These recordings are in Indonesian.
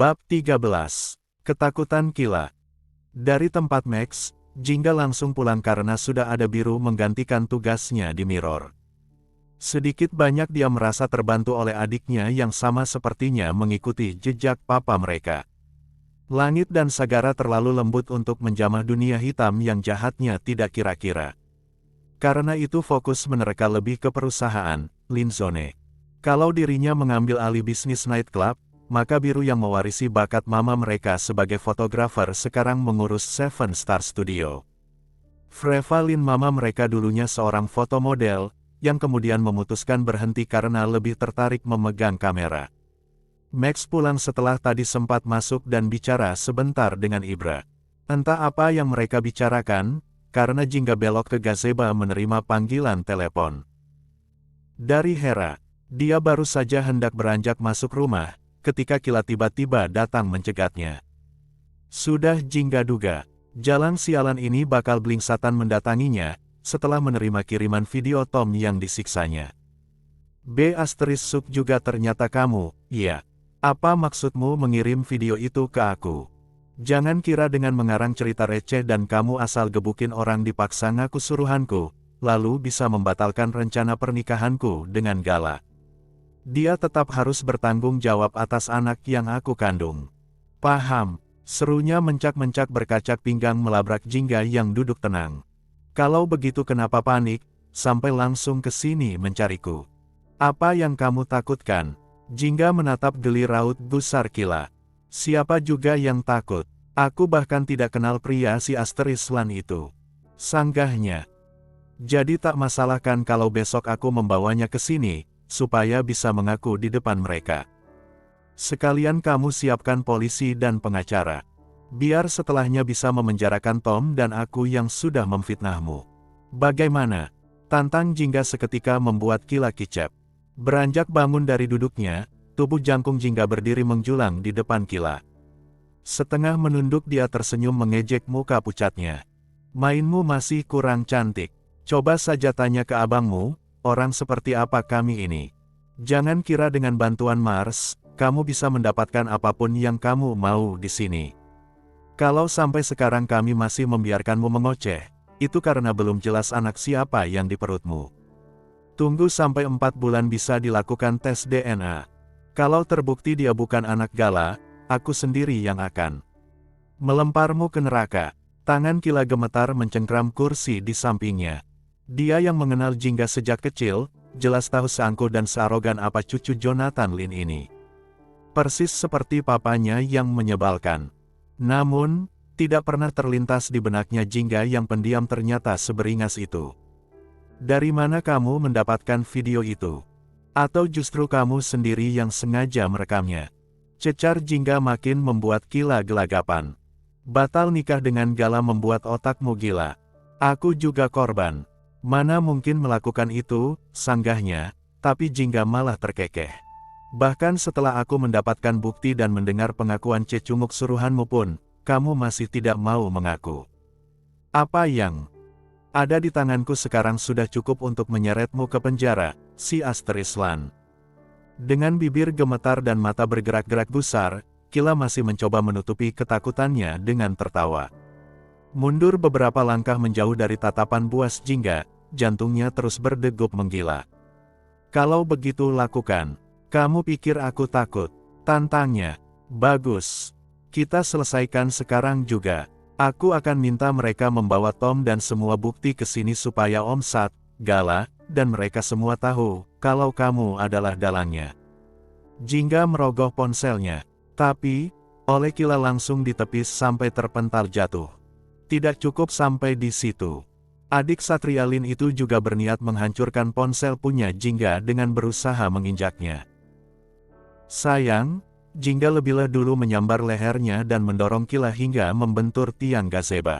Bab 13. Ketakutan Kila. Dari tempat Max, Jingga langsung pulang karena sudah ada Biru menggantikan tugasnya di Mirror. Sedikit banyak dia merasa terbantu oleh adiknya yang sama sepertinya mengikuti jejak papa mereka. Langit dan Sagara terlalu lembut untuk menjamah dunia hitam yang jahatnya tidak kira-kira. Karena itu fokus menerka lebih ke perusahaan, Linzone. Kalau dirinya mengambil alih bisnis nightclub, maka Biru yang mewarisi bakat mama mereka sebagai fotografer sekarang mengurus Seven Star Studio. Frevalin mama mereka dulunya seorang fotomodel, yang kemudian memutuskan berhenti karena lebih tertarik memegang kamera. Max pulang setelah tadi sempat masuk dan bicara sebentar dengan Ibra. Entah apa yang mereka bicarakan, karena Jingga belok ke gazebo menerima panggilan telepon. Dari Hera, dia baru saja hendak beranjak masuk rumah, ketika Kila tiba-tiba datang mencegatnya. Sudah Jingga duga, jalan sialan ini bakal blingsatan mendatanginya, setelah menerima kiriman video Tom yang disiksanya. Suk juga ternyata kamu, iya. Apa maksudmu mengirim video itu ke aku? Jangan kira dengan mengarang cerita receh dan kamu asal gebukin orang dipaksa ngaku suruhanku, lalu bisa membatalkan rencana pernikahanku dengan Gala. Dia tetap harus bertanggung jawab atas anak yang aku kandung. Paham, serunya mencak-mencak berkacak pinggang melabrak Jingga yang duduk tenang. Kalau begitu kenapa panik, sampai langsung ke sini mencariku? Apa yang kamu takutkan? Jingga menatap geli raut besar Kila. Siapa juga yang takut? Aku bahkan tidak kenal pria si Asterislan itu. Sanggahnya. Jadi tak masalahkan kalau besok aku membawanya ke sini, supaya bisa mengaku di depan mereka. Sekalian kamu siapkan polisi dan pengacara. Biar setelahnya bisa memenjarakan Tom dan aku yang sudah memfitnahmu. Bagaimana? Tantang Jingga seketika membuat Kila kicap. Beranjak bangun dari duduknya, tubuh jangkung Jingga berdiri menjulang di depan Kila. Setengah menunduk dia tersenyum mengejek muka pucatnya. Mainmu masih kurang cantik. Coba saja tanya ke abangmu, orang seperti apa kami ini. Jangan kira dengan bantuan Mars, kamu bisa mendapatkan apapun yang kamu mau di sini. Kalau sampai sekarang kami masih membiarkanmu mengoceh, itu karena belum jelas anak siapa yang di perutmu. Tunggu sampai 4 bulan bisa dilakukan tes DNA. Kalau terbukti dia bukan anak Gala, aku sendiri yang akan melemparmu ke neraka. Tangan Kila gemetar mencengkram kursi di sampingnya. Dia yang mengenal Jingga sejak kecil, jelas tahu seangkuh dan searogan apa cucu Jonathan Lin ini. Persis seperti papanya yang menyebalkan. Namun, tidak pernah terlintas di benaknya Jingga yang pendiam ternyata seberingas itu. Dari mana kamu mendapatkan video itu? Atau justru kamu sendiri yang sengaja merekamnya? Cecar Jingga makin membuat Kila gelagapan. Batal nikah dengan Gala membuat otakmu gila. Aku juga korban. Mana mungkin melakukan itu, sanggahnya, tapi Jingga malah terkekeh. Bahkan setelah aku mendapatkan bukti dan mendengar pengakuan cecunguk suruhanmu pun, kamu masih tidak mau mengaku. Apa yang ada di tanganku sekarang sudah cukup untuk menyeretmu ke penjara, si Asterislan. Dengan bibir gemetar dan mata bergerak-gerak gusar, Kila masih mencoba menutupi ketakutannya dengan tertawa. Mundur beberapa langkah menjauh dari tatapan buas Jingga, jantungnya terus berdegup menggila. Kalau begitu lakukan. Kamu pikir aku takut? Tantangnya. Bagus. Kita selesaikan sekarang juga. Aku akan minta mereka membawa Tom dan semua bukti ke sini supaya Om Sat, Gala, dan mereka semua tahu, kalau kamu adalah dalangnya. Jingga merogoh ponselnya. Tapi, oleh Kila langsung ditepis sampai terpental jatuh. Tidak cukup sampai di situ. Adik Satria Lin itu juga berniat menghancurkan ponsel punya Jingga dengan berusaha menginjaknya. Sayang, Jingga lebih dulu menyambar lehernya dan mendorong Kila hingga membentur tiang gazebo.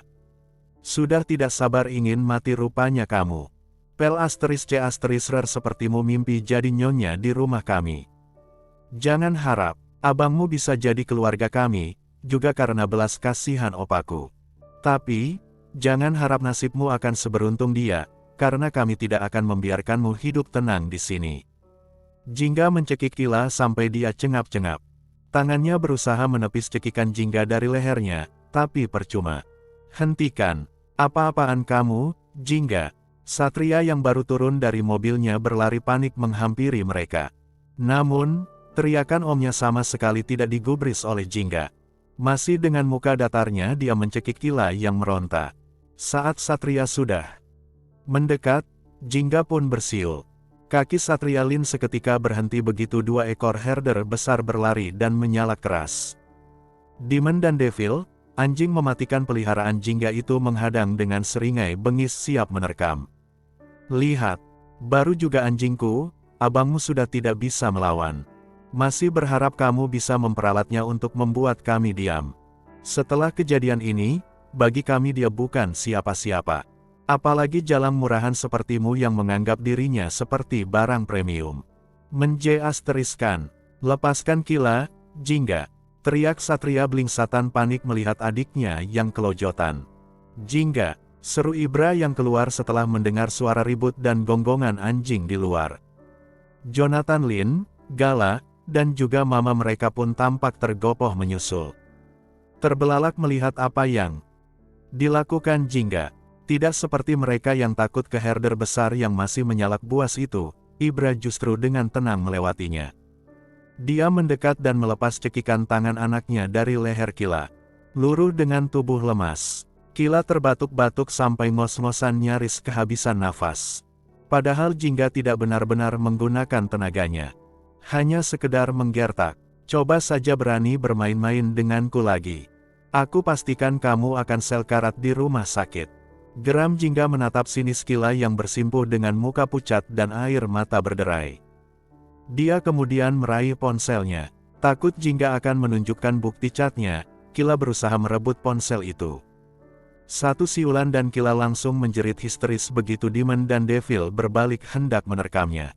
Sudah tidak sabar ingin mati rupanya kamu. Pel *C*rer sepertimu mimpi jadi nyonya di rumah kami. Jangan harap, abangmu bisa jadi keluarga kami, juga karena belas kasihan opaku. Tapi, jangan harap nasibmu akan seberuntung dia, karena kami tidak akan membiarkanmu hidup tenang di sini. Jingga mencekik Kila sampai dia cengap-cengap. Tangannya berusaha menepis cekikan Jingga dari lehernya, tapi percuma. Hentikan. Apa-apaan kamu, Jingga? Satria yang baru turun dari mobilnya berlari panik menghampiri mereka. Namun, teriakan omnya sama sekali tidak digubris oleh Jingga. Masih dengan muka datarnya dia mencekik Kila yang meronta. Saat Satria sudah mendekat, Jingga pun bersiul. Kaki Satria Lin seketika berhenti begitu dua ekor herder besar berlari dan menyala keras. Demon dan Devil, anjing mematikan peliharaan Jingga itu menghadang dengan seringai bengis siap menerkam. Lihat, baru juga anjingku, abangmu sudah tidak bisa melawan. Masih berharap kamu bisa memperalatnya untuk membuat kami diam. Setelah kejadian ini, bagi kami dia bukan siapa-siapa. Apalagi jalang murahan sepertimu yang menganggap dirinya seperti barang premium. Menjeasteriskan. Lepaskan Kila, Jingga. Teriak Satria blingsatan panik melihat adiknya yang kelojotan. Jingga, seru Ibra yang keluar setelah mendengar suara ribut dan gonggongan anjing di luar. Jonathan Lin, Gala, dan juga mama mereka pun tampak tergopoh menyusul. Terbelalak melihat apa yang dilakukan Jingga. Tidak seperti mereka yang takut ke herder besar yang masih menyalak buas itu, Ibra justru dengan tenang melewatinya. Dia mendekat dan melepas cekikan tangan anaknya dari leher Kila. Luruh dengan tubuh lemas, Kila terbatuk-batuk sampai ngos-ngosan nyaris kehabisan nafas. Padahal Jingga tidak benar-benar menggunakan tenaganya. Hanya sekedar menggertak. Coba saja berani bermain-main denganku lagi. Aku pastikan kamu akan sel karat di rumah sakit. Geram Jingga menatap sinis Kila yang bersimpuh dengan muka pucat dan air mata berderai. Dia kemudian meraih ponselnya. Takut Jingga akan menunjukkan bukti catnya, Kila berusaha merebut ponsel itu. Satu siulan dan Kila langsung menjerit histeris begitu Demon dan Devil berbalik hendak menerkamnya.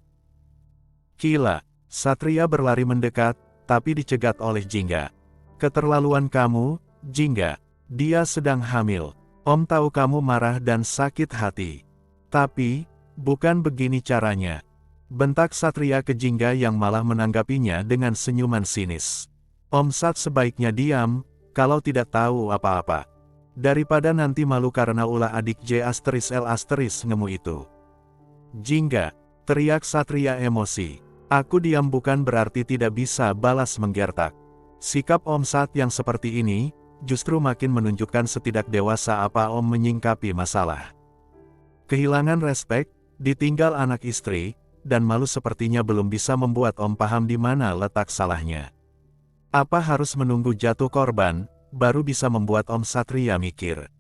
Kila, Satria berlari mendekat, tapi dicegat oleh Jingga. Keterlaluan kamu, Jingga. Dia sedang hamil. Om tahu kamu marah dan sakit hati. Tapi, bukan begini caranya. Bentak Satria ke Jingga yang malah menanggapinya dengan senyuman sinis. Om Sat sebaiknya diam, kalau tidak tahu apa-apa. Daripada nanti malu karena ulah adik J*L* ngemu itu. Jingga, teriak Satria emosi. Aku diam bukan berarti tidak bisa balas menggertak. Sikap Om Sat yang seperti ini, justru makin menunjukkan setidak dewasa apa Om menyingkapi masalah. Kehilangan respek, ditinggal anak istri, dan malu sepertinya belum bisa membuat Om paham di mana letak salahnya. Apa harus menunggu jatuh korban, baru bisa membuat Om Satria mikir.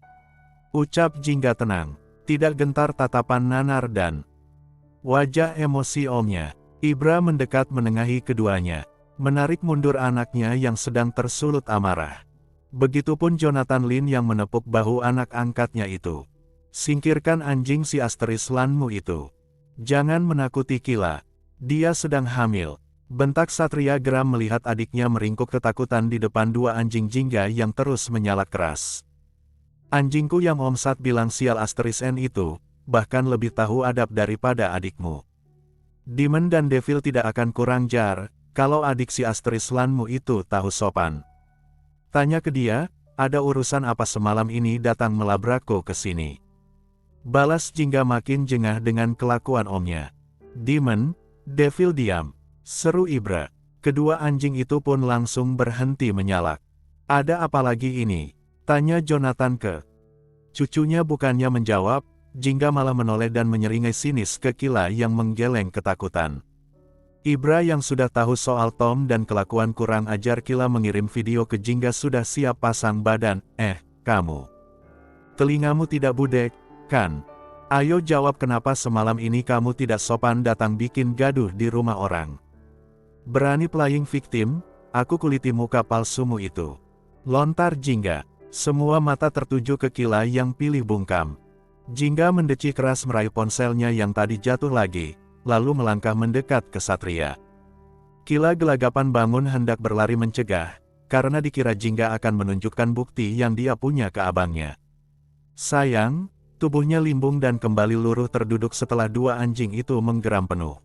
Ucap Jingga tenang, tidak gentar tatapan nanar dan wajah emosi Omnya. Ibra mendekat menengahi keduanya, menarik mundur anaknya yang sedang tersulut amarah. Begitupun Jonathan Lin yang menepuk bahu anak angkatnya itu. Singkirkan anjing si Lanmu itu. Jangan menakuti Kila. Dia sedang hamil. Bentak Satria geram melihat adiknya meringkuk ketakutan di depan dua anjing Jingga yang terus menyalak keras. Anjingku yang Om Sat bilang sial N itu, bahkan lebih tahu adab daripada adikmu. Demon dan Devil tidak akan kurang jar, kalau adik si Lanmu itu tahu sopan. Tanya ke dia, ada urusan apa semalam ini datang melabrakku ke sini. Balas Jingga makin jengah dengan kelakuan omnya. Demon, Devil diam. Seru Ibra. Kedua anjing itu pun langsung berhenti menyalak. Ada apa lagi ini? Tanya Jonathan ke cucunya. Bukannya menjawab, Jingga malah menoleh dan menyeringai sinis ke Kila yang menggeleng ketakutan. Ibra yang sudah tahu soal Tom dan kelakuan kurang ajar Kila mengirim video ke Jingga sudah siap pasang badan. Kamu. Telingamu tidak budek, kan? Ayo jawab kenapa semalam ini kamu tidak sopan datang bikin gaduh di rumah orang. Berani playing victim, aku kuliti muka palsumu itu. Lontar Jingga. Semua mata tertuju ke Kila yang pilih bungkam. Jingga mendeci keras meraih ponselnya yang tadi jatuh lagi, lalu melangkah mendekat ke Satria. Kila gelagapan bangun hendak berlari mencegah, karena dikira Jingga akan menunjukkan bukti yang dia punya ke abangnya. Sayang, tubuhnya limbung dan kembali luruh terduduk setelah dua anjing itu menggeram penuh.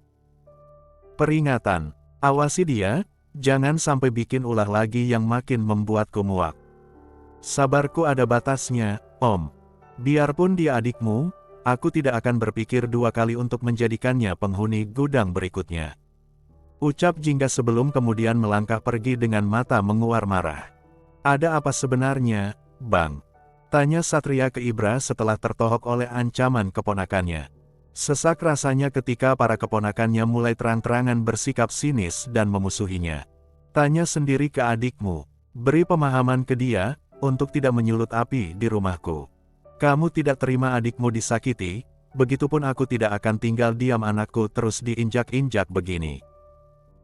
Peringatan, awasi dia, Jangan sampai bikin ulah lagi yang makin membuatku muak. Sabarku ada batasnya, Om. Biarpun dia adikmu, aku tidak akan berpikir dua kali untuk menjadikannya penghuni gudang berikutnya. Ucap Jingga sebelum kemudian melangkah pergi dengan mata menguar marah. Ada apa sebenarnya, Bang? Tanya Satria ke Ibra setelah tertohok oleh ancaman keponakannya. Sesak rasanya ketika para keponakannya mulai terang-terangan bersikap sinis dan memusuhinya. Tanya sendiri ke adikmu, beri pemahaman ke dia, untuk tidak menyulut api di rumahku. Kamu tidak terima adikmu disakiti, begitupun aku tidak akan tinggal diam anakku terus diinjak-injak begini.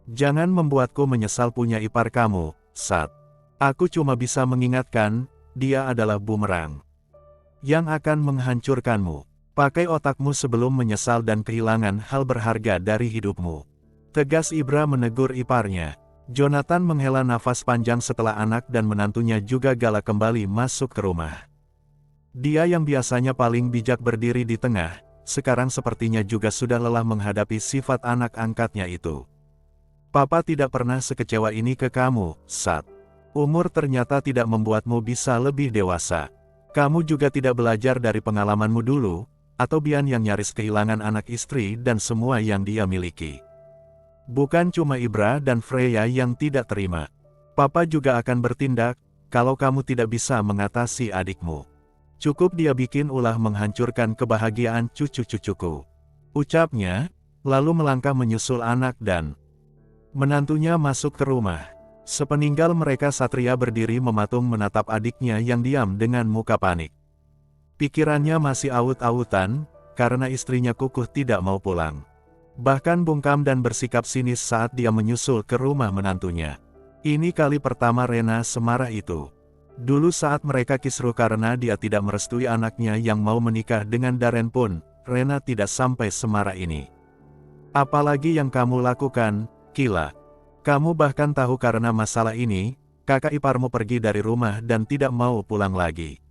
Jangan membuatku menyesal punya ipar kamu, Sat. Aku cuma bisa mengingatkan, dia adalah bumerang yang akan menghancurkanmu. Pakai otakmu sebelum menyesal dan kehilangan hal berharga dari hidupmu. Tegas Ibra menegur iparnya. Jonathan menghela nafas panjang setelah anak dan menantunya juga galak kembali masuk ke rumah. Dia yang biasanya paling bijak berdiri di tengah, sekarang sepertinya juga sudah lelah menghadapi sifat anak angkatnya itu. Papa tidak pernah sekecewa ini ke kamu, Sat. Umur ternyata tidak membuatmu bisa lebih dewasa. Kamu juga tidak belajar dari pengalamanmu dulu, atau Bian yang nyaris kehilangan anak istri dan semua yang dia miliki. Bukan cuma Ibra dan Freya yang tidak terima. Papa juga akan bertindak, kalau kamu tidak bisa mengatasi adikmu. Cukup dia bikin ulah menghancurkan kebahagiaan cucu-cucuku. Ucapnya, lalu melangkah menyusul anak dan menantunya masuk ke rumah. Sepeninggal mereka Satria berdiri mematung menatap adiknya yang diam dengan muka panik. Pikirannya masih aut-autan, karena istrinya kukuh tidak mau pulang. Bahkan bungkam dan bersikap sinis saat dia menyusul ke rumah menantunya. Ini kali pertama Rena semarah itu. Dulu saat mereka kisruh karena dia tidak merestui anaknya yang mau menikah dengan Darren pun, Rena tidak sampai semarah ini. Apalagi yang kamu lakukan, Kila. Kamu bahkan tahu karena masalah ini, kakak iparmu pergi dari rumah dan tidak mau pulang lagi.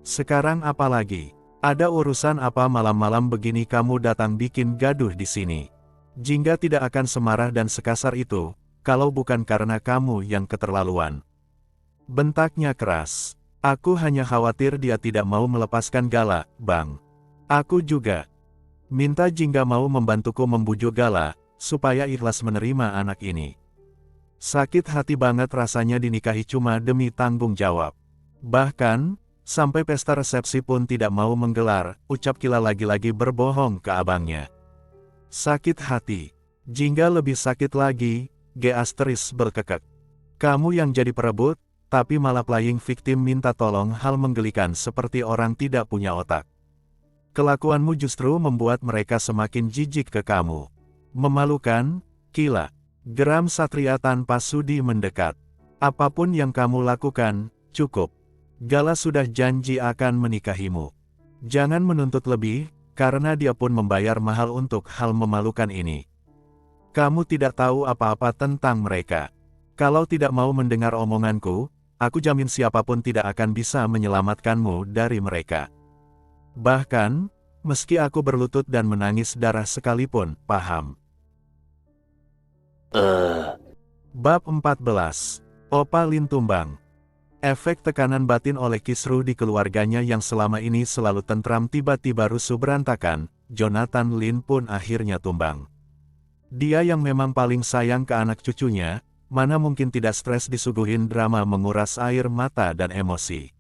Sekarang apalagi? Ada urusan apa malam-malam begini kamu datang bikin gaduh di sini? Jingga tidak akan semarah dan sekasar itu, kalau bukan karena kamu yang keterlaluan. Bentaknya keras. Aku hanya khawatir dia tidak mau melepaskan Gala, Bang. Aku juga. Minta Jingga mau membantuku membujuk Gala, supaya ikhlas menerima anak ini. Sakit hati banget rasanya dinikahi cuma demi tanggung jawab. Bahkan, sampai pesta resepsi pun tidak mau menggelar, ucap Kila lagi-lagi berbohong ke abangnya. Sakit hati. Jingga lebih sakit lagi, G asteris berkekek. Kamu yang jadi perebut, tapi malah playing victim minta tolong hal menggelikan seperti orang tidak punya otak. Kelakuanmu justru membuat mereka semakin jijik ke kamu. Memalukan, Kila. Geram Satria tanpa sudi mendekat. Apapun yang kamu lakukan, cukup. Gala sudah janji akan menikahimu. Jangan menuntut lebih, karena dia pun membayar mahal untuk hal memalukan ini. Kamu tidak tahu apa-apa tentang mereka. Kalau tidak mau mendengar omonganku, aku jamin siapapun tidak akan bisa menyelamatkanmu dari mereka. Bahkan, meski aku berlutut dan menangis darah sekalipun, paham. Bab 14. Opa Lin tumbang. Efek tekanan batin oleh kisruh di keluarganya yang selama ini selalu tentram tiba-tiba rusuh berantakan, Jonathan Lin pun akhirnya tumbang. Dia yang memang paling sayang ke anak cucunya, mana mungkin tidak stres disuguhin drama menguras air mata dan emosi.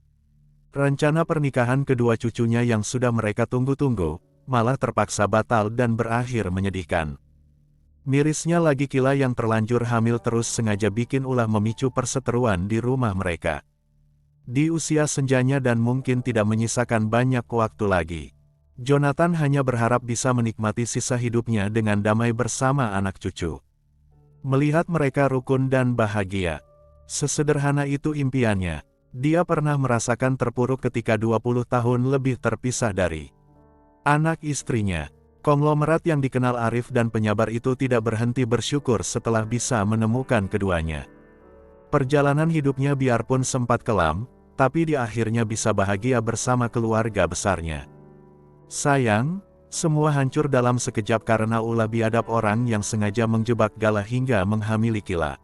Rencana pernikahan kedua cucunya yang sudah mereka tunggu-tunggu, malah terpaksa batal dan berakhir menyedihkan. Mirisnya lagi Kila yang terlanjur hamil terus sengaja bikin ulah memicu perseteruan di rumah mereka. Di usia senjanya dan mungkin tidak menyisakan banyak waktu lagi. Jonathan hanya berharap bisa menikmati sisa hidupnya dengan damai bersama anak cucu. Melihat mereka rukun dan bahagia. Sesederhana itu impiannya. Dia pernah merasakan terpuruk ketika 20 tahun lebih terpisah dari anak istrinya. Konglomerat yang dikenal arif dan penyabar itu tidak berhenti bersyukur setelah bisa menemukan keduanya. Perjalanan hidupnya biarpun sempat kelam, tapi di akhirnya bisa bahagia bersama keluarga besarnya. Sayang, semua hancur dalam sekejap karena ulah biadab orang yang sengaja menjebak Gala hingga menghamili Kila.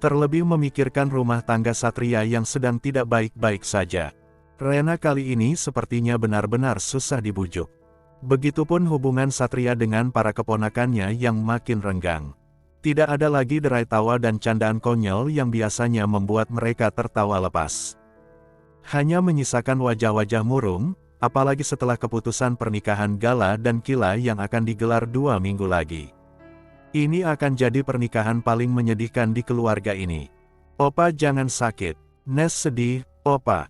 Terlebih memikirkan rumah tangga Satria yang sedang tidak baik-baik saja. Rena kali ini sepertinya benar-benar susah dibujuk. Begitupun hubungan Satria dengan para keponakannya yang makin renggang. Tidak ada lagi derai tawa dan candaan konyol yang biasanya membuat mereka tertawa lepas. Hanya menyisakan wajah-wajah murung, apalagi setelah keputusan pernikahan Gala dan Kila yang akan digelar 2 minggu lagi. Ini akan jadi pernikahan paling menyedihkan di keluarga ini. Opa jangan sakit. Nes sedih, Opa.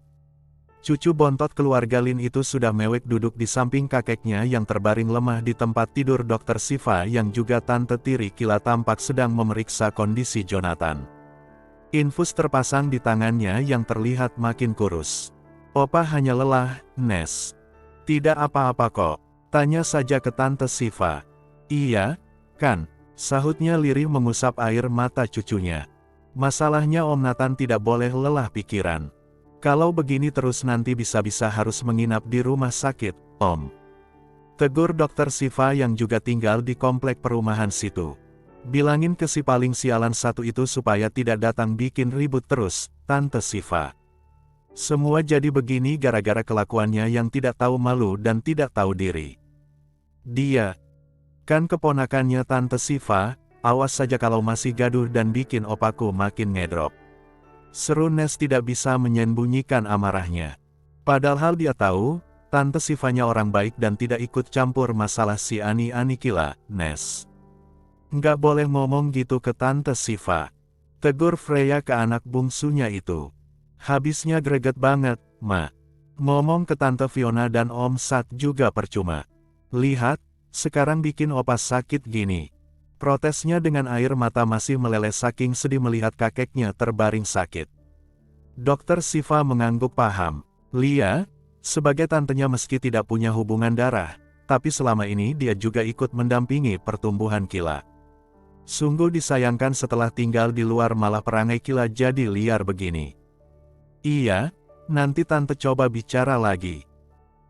Cucu bontot keluarga Lin itu sudah mewek duduk di samping kakeknya yang terbaring lemah di tempat tidur Dr. Siva yang juga tante tiri Kila tampak sedang memeriksa kondisi Jonathan. Infus terpasang di tangannya yang terlihat makin kurus. Opa hanya lelah, Nes. Tidak apa-apa kok. Tanya saja ke tante Siva. Iya, kan? Sahutnya lirih mengusap air mata cucunya. Masalahnya Om Nathan tidak boleh lelah pikiran. Kalau begini terus nanti bisa-bisa harus menginap di rumah sakit, Om. Tegur Dr. Siva yang juga tinggal di komplek perumahan situ. Bilangin ke si paling sialan satu itu supaya tidak datang bikin ribut terus, tante Siva. Semua jadi begini gara-gara kelakuannya yang tidak tahu malu dan tidak tahu diri. Dia kan keponakannya tante Siva, awas saja kalau masih gaduh dan bikin opaku makin ngedrop. Seru Nes tidak bisa menyembunyikan amarahnya. Padahal dia tahu, tante Sivanya orang baik dan tidak ikut campur masalah si Ani Kila, Nes. Nggak boleh ngomong gitu ke tante Siva. Tegur Freya ke anak bungsunya itu. Habisnya greget banget, Ma. Ngomong ke tante Fiona dan Om Sat juga percuma. Lihat, sekarang bikin opa sakit gini. Protesnya dengan air mata masih meleleh saking sedih melihat kakeknya terbaring sakit. Dr. Siva mengangguk paham. Lia, sebagai tantenya meski tidak punya hubungan darah, tapi selama ini dia juga ikut mendampingi pertumbuhan Kila. Sungguh disayangkan setelah tinggal di luar malah perangai Kila jadi liar begini. Iya, nanti tante coba bicara lagi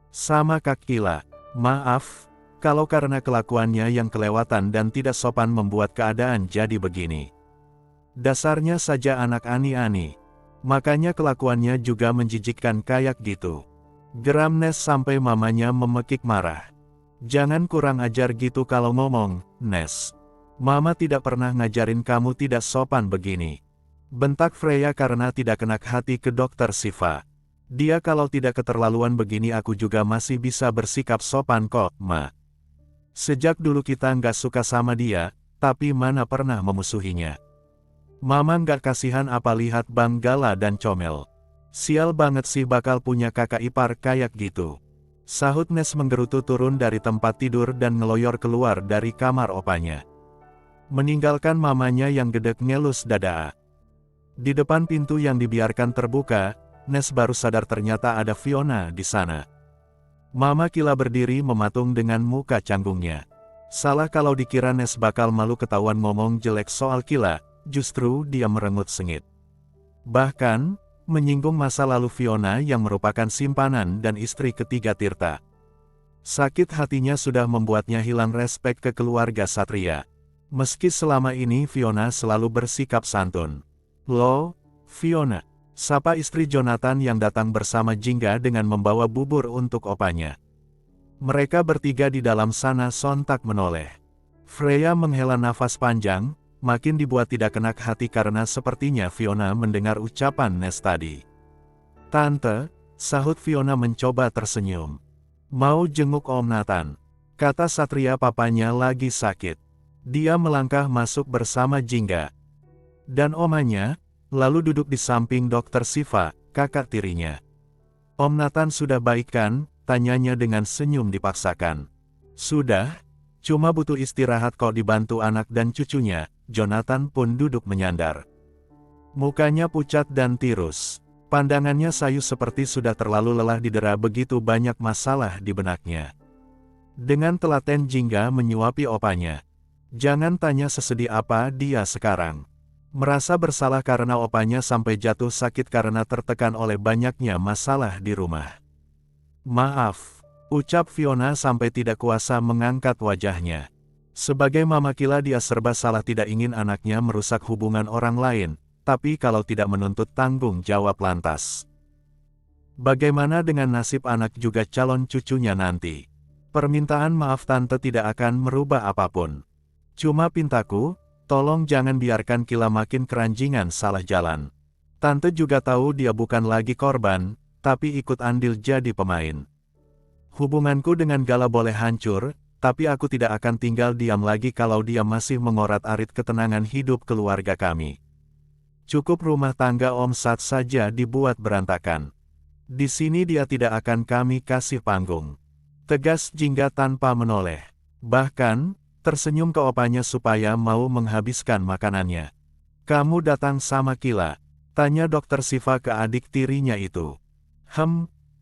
sama Kak Kila. Maaf, kalau karena kelakuannya yang kelewatan dan tidak sopan membuat keadaan jadi begini. Dasarnya saja anak Ani. Makanya kelakuannya juga menjijikkan kayak gitu. Geram Nes sampai mamanya memekik marah. Jangan kurang ajar gitu kalau ngomong, Nes. Mama tidak pernah ngajarin kamu tidak sopan begini. Bentak Freya karena tidak enak hati ke Dr. Siva. Dia kalau tidak keterlaluan begini aku juga masih bisa bersikap sopan kok, Ma. Sejak dulu kita nggak suka sama dia, tapi mana pernah memusuhinya. Mama nggak kasihan apa lihat Bang Gala dan Comel. Sial banget sih bakal punya kakak ipar kayak gitu. Sahut Nes menggerutu turun dari tempat tidur dan ngeloyor keluar dari kamar opanya. Meninggalkan mamanya yang gedek ngelus dada. Di depan pintu yang dibiarkan terbuka, Nes baru sadar ternyata ada Fiona di sana. Mama Kila berdiri mematung dengan muka canggungnya. Salah kalau dikira Nes bakal malu ketahuan ngomong jelek soal Kila, justru dia merengut sengit. Bahkan, menyinggung masa lalu Fiona yang merupakan simpanan dan istri ketiga Tirta. Sakit hatinya sudah membuatnya hilang respek ke keluarga Satria. Meski selama ini Fiona selalu bersikap santun. Loh, Fiona. Sapa istri Jonathan yang datang bersama Jingga dengan membawa bubur untuk opanya. Mereka bertiga di dalam sana sontak menoleh. Freya menghela nafas panjang, makin dibuat tidak enak hati karena sepertinya Fiona mendengar ucapan Nes tadi. Tante, sahut Fiona mencoba tersenyum. Mau jenguk Om Nathan. Kata Satria papanya lagi sakit. Dia melangkah masuk bersama Jingga dan omanya, lalu duduk di samping Dr. Siva, kakak tirinya. Om Nathan sudah baik kan? Tanyanya dengan senyum dipaksakan. Sudah, cuma butuh istirahat kok dibantu anak dan cucunya. Jonathan pun duduk menyandar. Mukanya pucat dan tirus. Pandangannya sayu seperti sudah terlalu lelah didera begitu banyak masalah di benaknya. Dengan telaten Jingga menyuapi opanya. Jangan tanya sesedih apa dia sekarang. Merasa bersalah karena opanya sampai jatuh sakit karena tertekan oleh banyaknya masalah di rumah. Maaf, ucap Fiona sampai tidak kuasa mengangkat wajahnya. Sebagai mama Kila dia serba salah tidak ingin anaknya merusak hubungan orang lain, tapi kalau tidak menuntut tanggung jawab lantas. Bagaimana dengan nasib anak juga calon cucunya nanti? Permintaan maaf tante tidak akan merubah apapun. Cuma pintaku, tolong jangan biarkan Kila makin keranjingan salah jalan. Tante juga tahu dia bukan lagi korban, tapi ikut andil jadi pemain. Hubunganku dengan Gala boleh hancur, tapi aku tidak akan tinggal diam lagi kalau dia masih mengorat-arit ketenangan hidup keluarga kami. Cukup rumah tangga Om Sat saja dibuat berantakan. Di sini dia tidak akan kami kasih panggung. Tegas Jingga tanpa menoleh. Bahkan, tersenyum ke opanya supaya mau menghabiskan makanannya. Kamu datang sama Kila? Tanya Dokter Siva ke adik tirinya itu.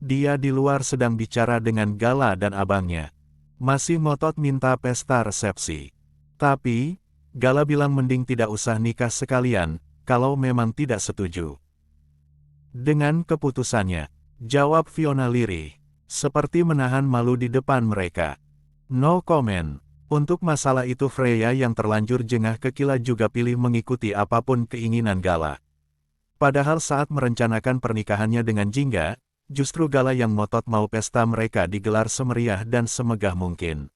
Dia di luar sedang bicara dengan Gala dan abangnya. Masih ngotot minta pesta resepsi. Tapi, Gala bilang mending tidak usah nikah sekalian, kalau memang tidak setuju. Dengan keputusannya, jawab Fiona lirih, seperti menahan malu di depan mereka. No comment. Untuk masalah itu Freya yang terlanjur jengah ke Kila juga pilih mengikuti apapun keinginan Gala. Padahal saat merencanakan pernikahannya dengan Jingga, justru Gala yang ngotot mau pesta mereka digelar semeriah dan semegah mungkin.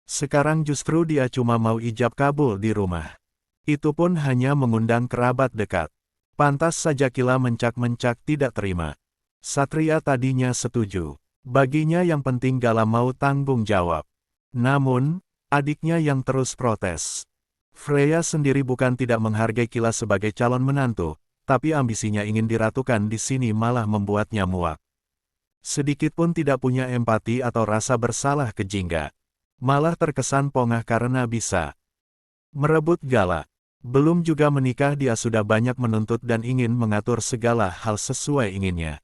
Sekarang justru dia cuma mau ijab kabul di rumah. Itu pun hanya mengundang kerabat dekat. Pantas saja Kila mencak-mencak tidak terima. Satria tadinya setuju. Baginya yang penting Gala mau tanggung jawab. Namun, adiknya yang terus protes. Freya sendiri bukan tidak menghargai Kila sebagai calon menantu, tapi ambisinya ingin diratukan di sini malah membuatnya muak. Sedikit pun tidak punya empati atau rasa bersalah ke Jingga. Malah terkesan pongah karena bisa merebut Gala. Belum juga menikah dia sudah banyak menuntut dan ingin mengatur segala hal sesuai inginnya.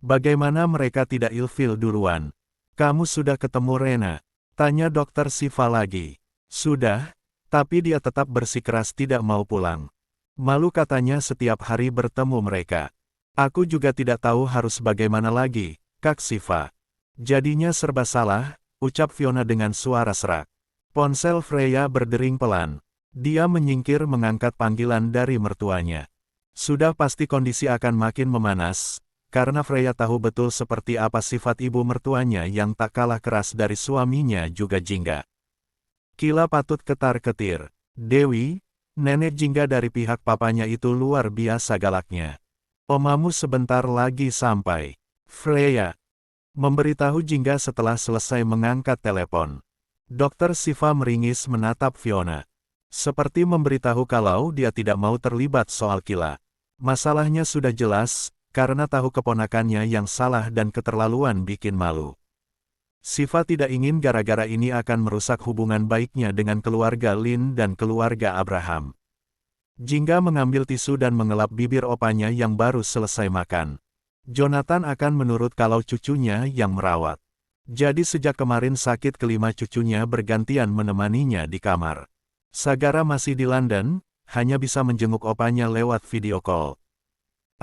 Bagaimana mereka tidak ilfil duluan? Kamu sudah ketemu Rena? Tanya Dokter Siva lagi. Sudah, tapi dia tetap bersikeras tidak mau pulang. Malu katanya setiap hari bertemu mereka. Aku juga tidak tahu harus bagaimana lagi, Kak Siva. Jadinya serba salah, ucap Fiona dengan suara serak. Ponsel Freya berdering pelan. Dia menyingkir mengangkat panggilan dari mertuanya. Sudah pasti kondisi akan makin memanas, karena Freya tahu betul seperti apa sifat ibu mertuanya yang tak kalah keras dari suaminya juga Jingga. Kila patut ketar-ketir. Dewi, nenek Jingga dari pihak papanya itu luar biasa galaknya. Omamu sebentar lagi sampai. Freya memberitahu Jingga setelah selesai mengangkat telepon. Dokter Siva meringis menatap Fiona. Seperti memberitahu kalau dia tidak mau terlibat soal Kila. Masalahnya sudah jelas, karena tahu keponakannya yang salah dan keterlaluan bikin malu. Siva tidak ingin gara-gara ini akan merusak hubungan baiknya dengan keluarga Lin dan keluarga Abraham. Jingga mengambil tisu dan mengelap bibir opanya yang baru selesai makan. Jonathan akan menurut kalau cucunya yang merawat. Jadi sejak kemarin sakit kelima cucunya bergantian menemaninya di kamar. Sagara masih di London, hanya bisa menjenguk opanya lewat video call.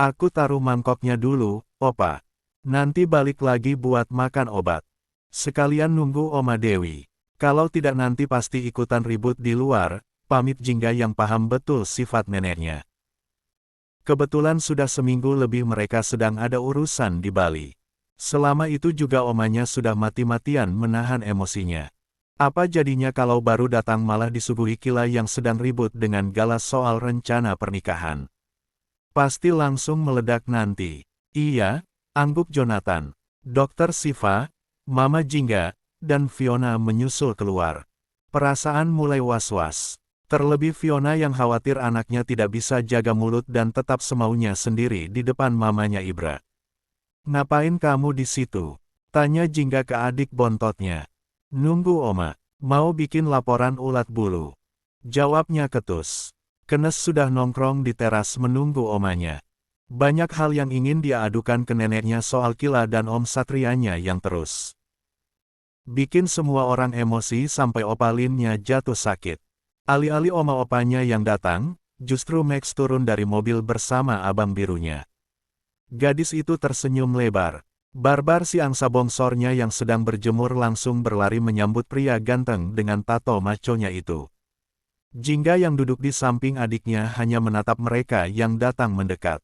Aku taruh mangkoknya dulu, Opa. Nanti balik lagi buat makan obat. Sekalian nunggu Oma Dewi. Kalau tidak nanti pasti ikutan ribut di luar, pamit Jingga yang paham betul sifat neneknya. Kebetulan sudah seminggu lebih mereka sedang ada urusan di Bali. Selama itu juga omanya sudah mati-matian menahan emosinya. Apa jadinya kalau baru datang malah disuguhi Kila yang sedang ribut dengan Gala soal rencana pernikahan? Pasti langsung meledak nanti. Iya, angguk Jonathan. Dokter Siva, Mama Jingga, dan Fiona menyusul keluar. Perasaan mulai was-was. Terlebih Fiona yang khawatir anaknya tidak bisa jaga mulut dan tetap semaunya sendiri di depan mamanya Ibra. Ngapain kamu di situ? Tanya Jingga ke adik bontotnya. Nunggu Oma, mau bikin laporan ulat bulu. Jawabnya ketus. Kenes sudah nongkrong di teras menunggu omanya. Banyak hal yang ingin dia adukan ke neneknya soal Kila dan Om Satrianya yang terus bikin semua orang emosi sampai opalinnya jatuh sakit. Alih-alih oma-opanya yang datang, justru Max turun dari mobil bersama abang birunya. Gadis itu tersenyum lebar. Barbar si angsa bongsornya yang sedang berjemur langsung berlari menyambut pria ganteng dengan tato maconya itu. Jingga yang duduk di samping adiknya hanya menatap mereka yang datang mendekat.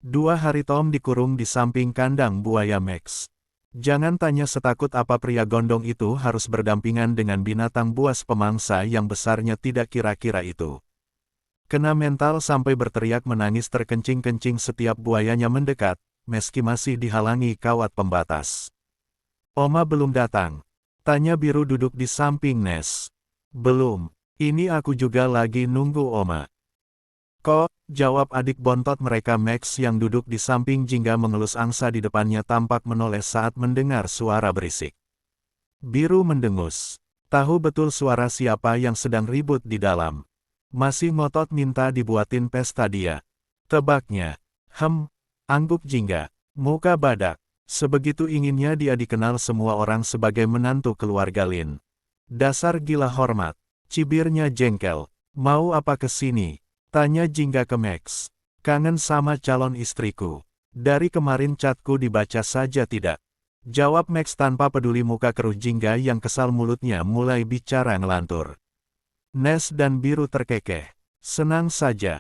2 hari Tom dikurung di samping kandang buaya Max. Jangan tanya setakut apa pria gondong itu harus berdampingan dengan binatang buas pemangsa yang besarnya tidak kira-kira itu. Kena mental sampai berteriak menangis terkencing-kencing setiap buayanya mendekat, meski masih dihalangi kawat pembatas. Oma belum datang. Tanya Biru duduk di samping Nes. Belum. Ini aku juga lagi nunggu Oma. Kok, jawab adik bontot mereka Max yang duduk di samping Jingga mengelus angsa di depannya tampak menoleh saat mendengar suara berisik. Biru mendengus. Tahu betul suara siapa yang sedang ribut di dalam. Masih ngotot minta dibuatin pesta dia. Tebaknya. Angguk Jingga. Muka badak. Sebegitu inginnya dia dikenal semua orang sebagai menantu keluarga Lin. Dasar gila hormat. Cibirnya jengkel. Mau apa kesini? Tanya Jingga ke Max. Kangen sama calon istriku. Dari kemarin chatku dibaca saja tidak. Jawab Max tanpa peduli muka keruh Jingga yang kesal mulutnya mulai bicara ngelantur. Nes dan Biru terkekeh. Senang saja.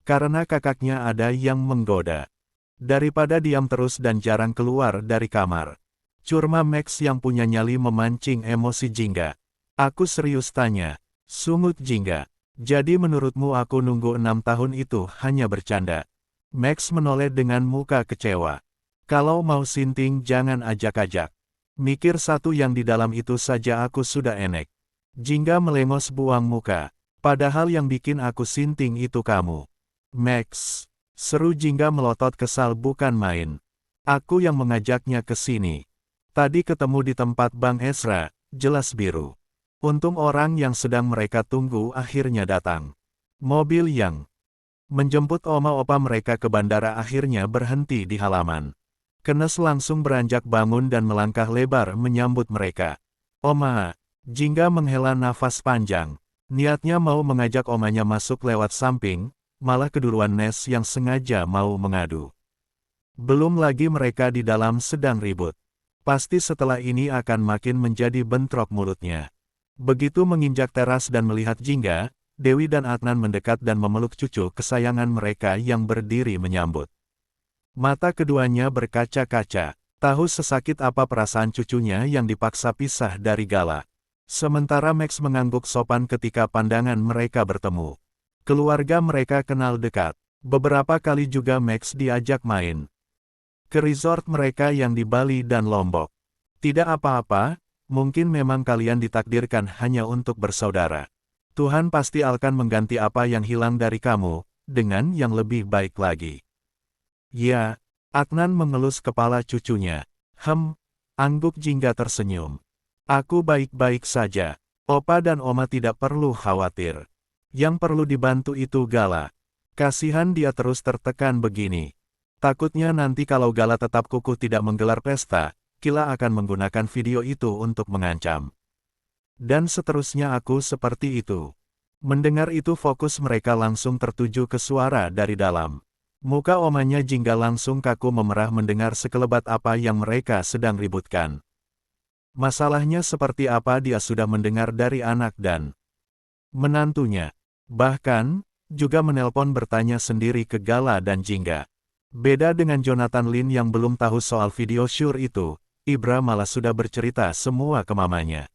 Karena kakaknya ada yang menggoda. Daripada diam terus dan jarang keluar dari kamar. Curma Max yang punya nyali memancing emosi Jingga. Aku serius tanya. Sungut Jingga. Jadi menurutmu aku nunggu 6 tahun itu hanya bercanda? Max menoleh dengan muka kecewa. Kalau mau sinting jangan ajak-ajak. Mikir satu yang di dalam itu saja aku sudah enek. Jingga melengos buang muka. Padahal yang bikin aku sinting itu kamu. Max. Seru Jingga melotot kesal bukan main. Aku yang mengajaknya ke sini. Tadi ketemu di tempat Bang Ezra, jelas Biru. Untung orang yang sedang mereka tunggu akhirnya datang. Mobil yang menjemput oma-opa mereka ke bandara akhirnya berhenti di halaman. Kenes langsung beranjak bangun dan melangkah lebar menyambut mereka. Oma, Jingga menghela nafas panjang. Niatnya mau mengajak omanya masuk lewat samping, malah keduluan Nes yang sengaja mau mengadu. Belum lagi mereka di dalam sedang ribut. Pasti setelah ini akan makin menjadi bentrok mulutnya. Begitu menginjak teras dan melihat Jingga, Dewi dan Adnan mendekat dan memeluk cucu kesayangan mereka yang berdiri menyambut. Mata keduanya berkaca-kaca. Tahu sesakit apa perasaan cucunya yang dipaksa pisah dari Gala. Sementara Max mengangguk sopan ketika pandangan mereka bertemu. Keluarga mereka kenal dekat. Beberapa kali juga Max diajak main ke resort mereka yang di Bali dan Lombok. Tidak apa-apa, mungkin memang kalian ditakdirkan hanya untuk bersaudara. Tuhan pasti akan mengganti apa yang hilang dari kamu, dengan yang lebih baik lagi. Ya, Adnan mengelus kepala cucunya. Angguk Jingga tersenyum. Aku baik-baik saja. Opa dan Oma tidak perlu khawatir. Yang perlu dibantu itu Gala. Kasihan dia terus tertekan begini. Takutnya nanti kalau Gala tetap kukuh tidak menggelar pesta, Kila akan menggunakan video itu untuk mengancam. Dan seterusnya aku seperti itu. Mendengar itu fokus mereka langsung tertuju ke suara dari dalam. Muka omanya Jingga langsung kaku memerah mendengar sekelebat apa yang mereka sedang ributkan. Masalahnya seperti apa dia sudah mendengar dari anak dan menantunya. Bahkan, juga menelpon bertanya sendiri ke Gala dan Jingga. Beda dengan Jonathan Lin yang belum tahu soal video syur itu, Ibra malah sudah bercerita semua ke mamanya.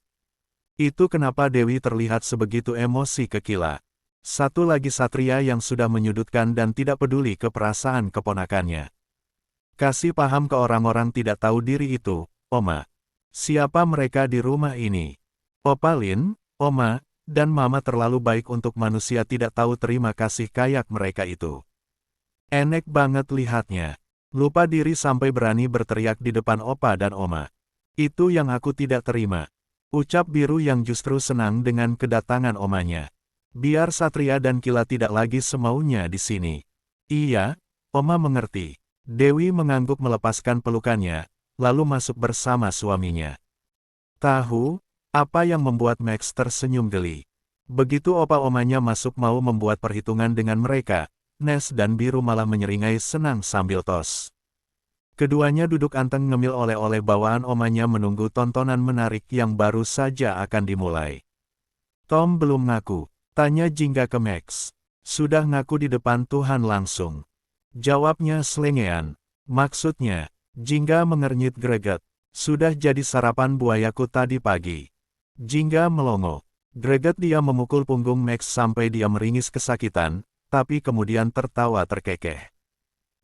Itu kenapa Dewi terlihat sebegitu emosi ke Kila. Satu lagi Satria yang sudah menyudutkan dan tidak peduli ke perasaan keponakannya. Kasih paham ke orang-orang tidak tahu diri itu, Oma. Siapa mereka di rumah ini? Opa Lin, Oma, dan Mama terlalu baik untuk manusia tidak tahu terima kasih kayak mereka itu. Enek banget lihatnya. Lupa diri sampai berani berteriak di depan Opa dan Oma. Itu yang aku tidak terima. Ucap Biru yang justru senang dengan kedatangan omanya. Biar Satria dan Kila tidak lagi semaunya di sini. Iya, Oma mengerti. Dewi mengangguk melepaskan pelukannya, lalu masuk bersama suaminya. Tahu, apa yang membuat Max tersenyum geli. Begitu opa-omanya masuk mau membuat perhitungan dengan mereka, Nes dan Biru malah menyeringai senang sambil tos. Keduanya duduk anteng ngemil oleh-oleh bawaan omanya menunggu tontonan menarik yang baru saja akan dimulai. Tom belum ngaku. Tanya Jingga ke Max. Sudah ngaku di depan Tuhan langsung. Jawabnya selengean. Maksudnya, Jingga mengernyit greget. Sudah jadi sarapan buayaku tadi pagi. Jingga melongo. Greget dia memukul punggung Max sampai dia meringis kesakitan, tapi kemudian tertawa terkekeh.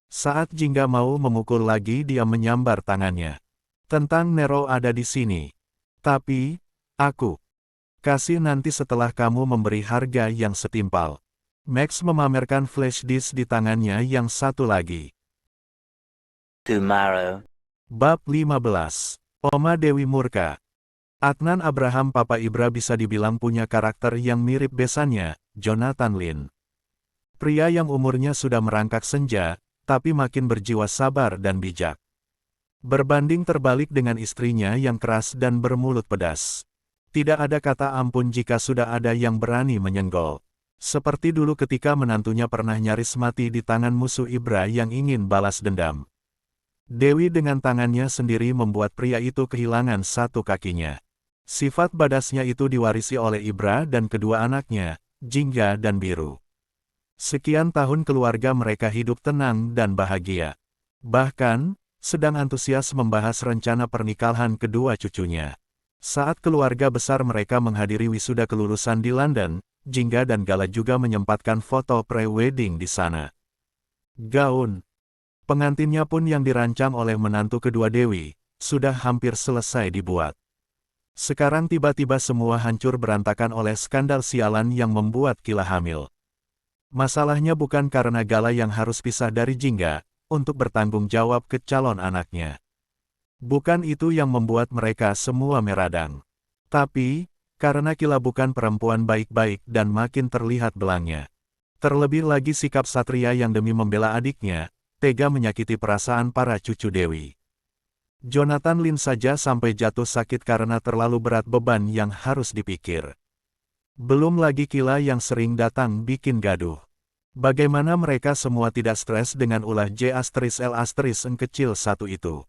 Saat Jingga mau memukul lagi dia menyambar tangannya. Tentang Nero ada di sini. Tapi, aku kasih nanti setelah kamu memberi harga yang setimpal. Max memamerkan flash disk di tangannya yang satu lagi. Tomorrow. Bab 15. Oma Dewi murka. Adnan Abraham Papa Ibra bisa dibilang punya karakter yang mirip besannya, Jonathan Lin. Pria yang umurnya sudah merangkak senja, tapi makin berjiwa sabar dan bijak. Berbanding terbalik dengan istrinya yang keras dan bermulut pedas. Tidak ada kata ampun jika sudah ada yang berani menyenggol. Seperti dulu ketika menantunya pernah nyaris mati di tangan musuh Ibra yang ingin balas dendam. Dewi dengan tangannya sendiri membuat pria itu kehilangan satu kakinya. Sifat badasnya itu diwarisi oleh Ibra dan kedua anaknya, Jingga dan Biru. Sekian tahun keluarga mereka hidup tenang dan bahagia. Bahkan, sedang antusias membahas rencana pernikahan kedua cucunya. Saat keluarga besar mereka menghadiri wisuda kelulusan di London, Jingga dan Gala juga menyempatkan foto pre-wedding di sana. Gaun pengantinnya pun yang dirancang oleh menantu kedua Dewi, sudah hampir selesai dibuat. Sekarang tiba-tiba semua hancur berantakan oleh skandal sialan yang membuat Kila hamil. Masalahnya bukan karena Gala yang harus pisah dari Jingga, untuk bertanggung jawab ke calon anaknya. Bukan itu yang membuat mereka semua meradang. Tapi, karena Kila bukan perempuan baik-baik dan makin terlihat belangnya. Terlebih lagi sikap Satria yang demi membela adiknya, tega menyakiti perasaan para cucu Dewi. Jonathan Lin saja sampai jatuh sakit karena terlalu berat beban yang harus dipikir. Belum lagi Kila yang sering datang bikin gaduh. Bagaimana mereka semua tidak stres dengan ulah J*L*N kecil satu itu.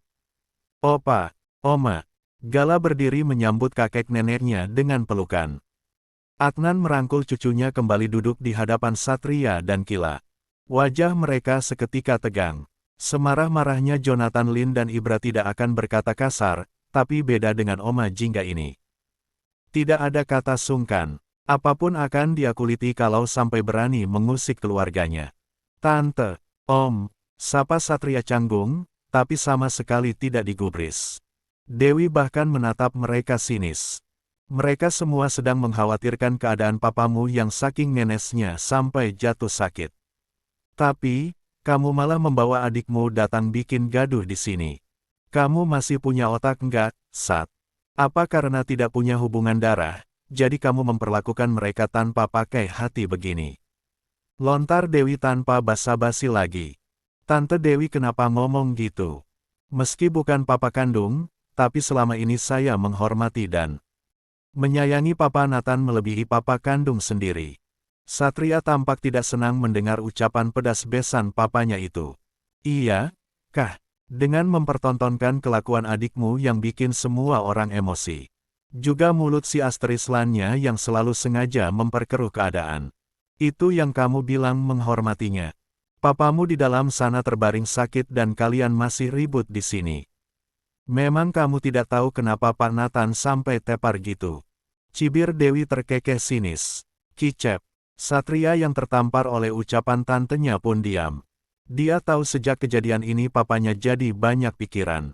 Opa, Oma. Gala berdiri menyambut kakek neneknya dengan pelukan. Adnan merangkul cucunya kembali duduk di hadapan Satria dan Kila. Wajah mereka seketika tegang. Semarah-marahnya Jonathan Lin dan Ibra tidak akan berkata kasar, tapi beda dengan Oma Jingga ini. Tidak ada kata sungkan. Apapun akan dia kuliti kalau sampai berani mengusik keluarganya. Tante, Om, sapa Satria canggung, tapi sama sekali tidak digubris. Dewi bahkan menatap mereka sinis. Mereka semua sedang mengkhawatirkan keadaan papamu yang saking nenesnya sampai jatuh sakit. Tapi, kamu malah membawa adikmu datang bikin gaduh di sini. Kamu masih punya otak enggak, Sat? Apa karena tidak punya hubungan darah, jadi kamu memperlakukan mereka tanpa pakai hati begini? Lontar Dewi tanpa basa-basi lagi. Tante Dewi kenapa ngomong gitu? Meski bukan papa kandung, tapi selama ini saya menghormati dan menyayangi Papa Nathan melebihi papa kandung sendiri. Satria tampak tidak senang mendengar ucapan pedas besan papanya itu. Iya, kah? Dengan mempertontonkan kelakuan adikmu yang bikin semua orang emosi. Juga mulut si Asterislannya yang selalu sengaja memperkeruh keadaan. Itu yang kamu bilang menghormatinya. Papamu di dalam sana terbaring sakit dan kalian masih ribut di sini. Memang kamu tidak tahu kenapa Pak Nathan sampai tepar gitu. Cibir Dewi terkekeh sinis. Kicep. Satria yang tertampar oleh ucapan tantenya pun diam. Dia tahu sejak kejadian ini papanya jadi banyak pikiran.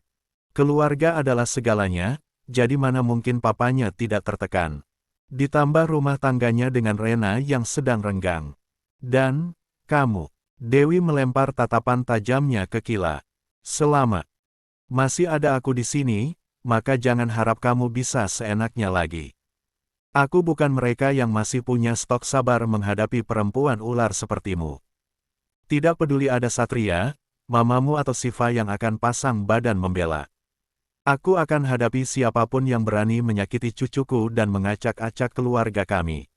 Keluarga adalah segalanya, jadi mana mungkin papanya tidak tertekan. Ditambah rumah tangganya dengan Rena yang sedang renggang. Dan, kamu. Dewi melempar tatapan tajamnya ke Kila. Selama masih ada aku di sini, maka jangan harap kamu bisa seenaknya lagi. Aku bukan mereka yang masih punya stok sabar menghadapi perempuan ular sepertimu. Tidak peduli ada Satria, mamamu atau Siva yang akan pasang badan membela. Aku akan hadapi siapapun yang berani menyakiti cucuku dan mengacak-acak keluarga kami.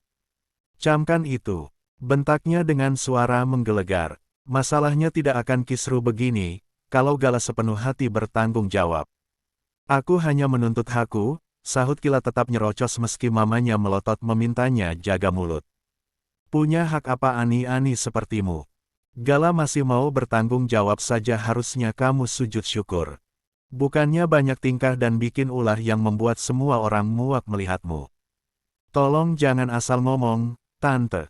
Camkan itu, bentaknya dengan suara menggelegar. Masalahnya tidak akan kisru begini, kalau Gala sepenuh hati bertanggung jawab. Aku hanya menuntut hakku, sahut Kila tetap nyerocos meski mamanya melotot memintanya jaga mulut. Punya hak apa ani-ani sepertimu? Gala masih mau bertanggung jawab saja harusnya kamu sujud syukur. Bukannya banyak tingkah dan bikin ulah yang membuat semua orang muak melihatmu. Tolong jangan asal ngomong, Tante.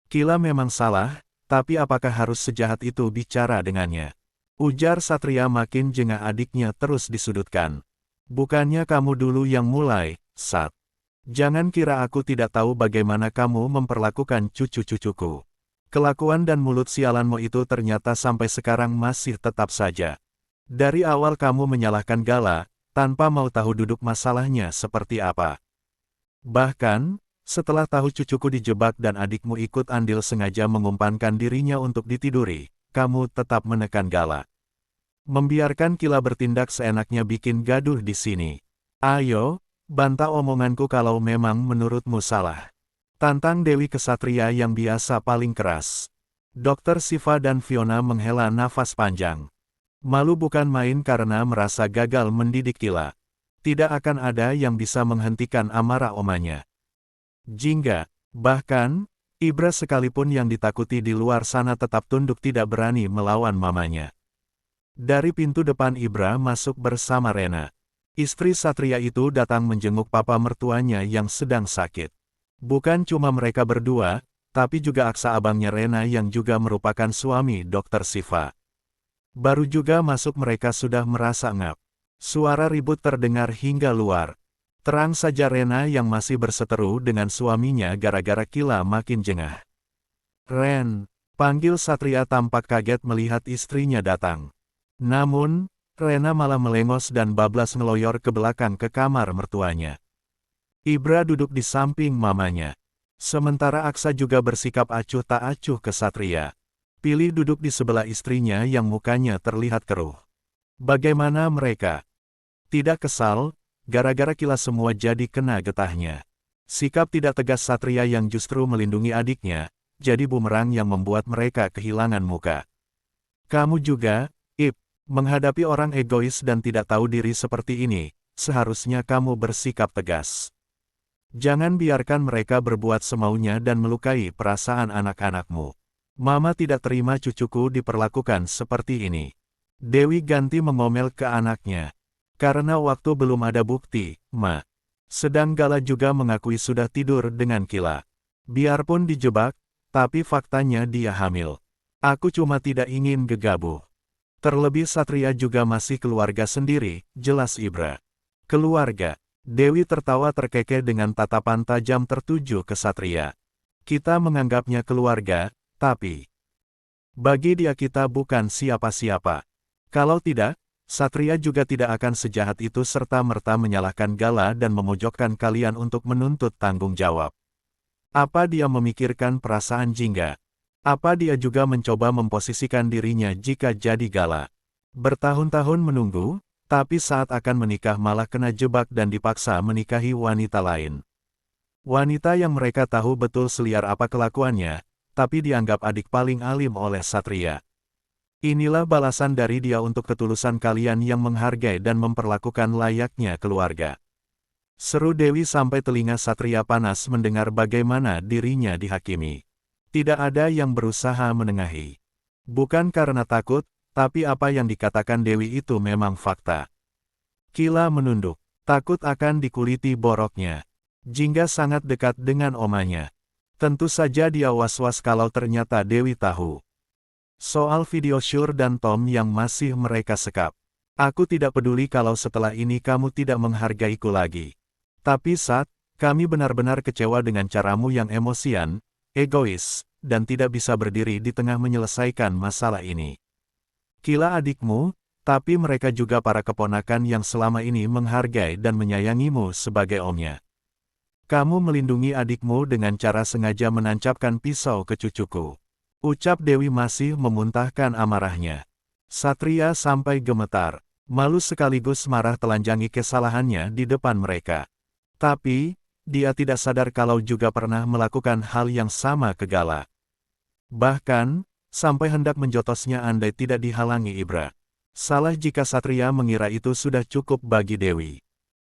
Kila memang salah, tapi apakah harus sejahat itu bicara dengannya? Ujar Satria makin jengah adiknya terus disudutkan. Bukannya kamu dulu yang mulai, Sat. Jangan kira aku tidak tahu bagaimana kamu memperlakukan cucu-cucuku. Kelakuan dan mulut sialanmu itu ternyata sampai sekarang masih tetap saja. Dari awal kamu menyalahkan Gala, tanpa mau tahu duduk masalahnya seperti apa. Bahkan, setelah tahu cucuku dijebak dan adikmu ikut andil sengaja mengumpankan dirinya untuk ditiduri, kamu tetap menekan Gala. Membiarkan Kila bertindak seenaknya bikin gaduh di sini. Ayo, bantah omonganku kalau memang menurutmu salah. Tantang Dewi Kesatria yang biasa paling keras. Dokter Siva dan Fiona menghela nafas panjang. Malu bukan main karena merasa gagal mendidik Kila. Tidak akan ada yang bisa menghentikan amarah omanya. Jingga, bahkan, Ibra sekalipun yang ditakuti di luar sana tetap tunduk tidak berani melawan mamanya. Dari pintu depan Ibra masuk bersama Rena. Istri Satria itu datang menjenguk papa mertuanya yang sedang sakit. Bukan cuma mereka berdua, tapi juga aksa abangnya Rena yang juga merupakan suami Dokter Siva. Baru juga masuk mereka sudah merasa ngap. Suara ribut terdengar hingga luar. Terang saja Rena yang masih berseteru dengan suaminya gara-gara Kila makin jengah. Ren, panggil Satria tampak kaget melihat istrinya datang. Namun, Rena malah melengos dan bablas ngeloyor ke belakang ke kamar mertuanya. Ibra duduk di samping mamanya. Sementara Aksa juga bersikap acuh tak acuh ke Satria. Pilih duduk di sebelah istrinya yang mukanya terlihat keruh. Bagaimana mereka? Tidak kesal, gara-gara Kila semua jadi kena getahnya. Sikap tidak tegas Satria yang justru melindungi adiknya, jadi bumerang yang membuat mereka kehilangan muka. Kamu juga, Ib, menghadapi orang egois dan tidak tahu diri seperti ini, seharusnya kamu bersikap tegas. Jangan biarkan mereka berbuat semaunya dan melukai perasaan anak-anakmu. Mama tidak terima cucuku diperlakukan seperti ini. Dewi ganti mengomel ke anaknya. Karena waktu belum ada bukti, Ma. Sedang Gala juga mengakui sudah tidur dengan Kila. Biarpun dijebak, tapi faktanya dia hamil. Aku cuma tidak ingin gegabah. Terlebih Satria juga masih keluarga sendiri, jelas Ibra. Keluarga. Dewi tertawa terkekeh dengan tatapan tajam tertuju ke Satria. Kita menganggapnya keluarga, tapi bagi dia kita bukan siapa-siapa. Kalau tidak, Satria juga tidak akan sejahat itu serta-merta menyalahkan Gala dan memojokkan kalian untuk menuntut tanggung jawab. Apa dia memikirkan perasaan Jingga? Apa dia juga mencoba memposisikan dirinya jika jadi Gala? Bertahun-tahun menunggu, tapi saat akan menikah malah kena jebak dan dipaksa menikahi wanita lain. Wanita yang mereka tahu betul seliar apa kelakuannya, tapi dianggap adik paling alim oleh Satria. Inilah balasan dari dia untuk ketulusan kalian yang menghargai dan memperlakukan layaknya keluarga. Seru Dewi sampai telinga Satria panas mendengar bagaimana dirinya dihakimi. Tidak ada yang berusaha menengahi. Bukan karena takut, tapi apa yang dikatakan Dewi itu memang fakta. Kila menunduk, takut akan dikuliti boroknya. Jingga sangat dekat dengan omanya. Tentu saja dia was-was kalau ternyata Dewi tahu. Soal video Syur dan Tom yang masih mereka sekap. Aku tidak peduli kalau setelah ini kamu tidak menghargaiku lagi. Tapi Sat, kami benar-benar kecewa dengan caramu yang emosian, egois, dan tidak bisa berdiri di tengah menyelesaikan masalah ini. Kila adikmu, tapi mereka juga para keponakan yang selama ini menghargai dan menyayangimu sebagai omnya. Kamu melindungi adikmu dengan cara sengaja menancapkan pisau ke cucuku. Ucap Dewi masih memuntahkan amarahnya. Satria sampai gemetar, malu sekaligus marah telanjangi kesalahannya di depan mereka. Tapi, dia tidak sadar kalau juga pernah melakukan hal yang sama ke Gala. Bahkan, sampai hendak menjotosnya andai tidak dihalangi Ibra. Salah jika Satria mengira itu sudah cukup bagi Dewi.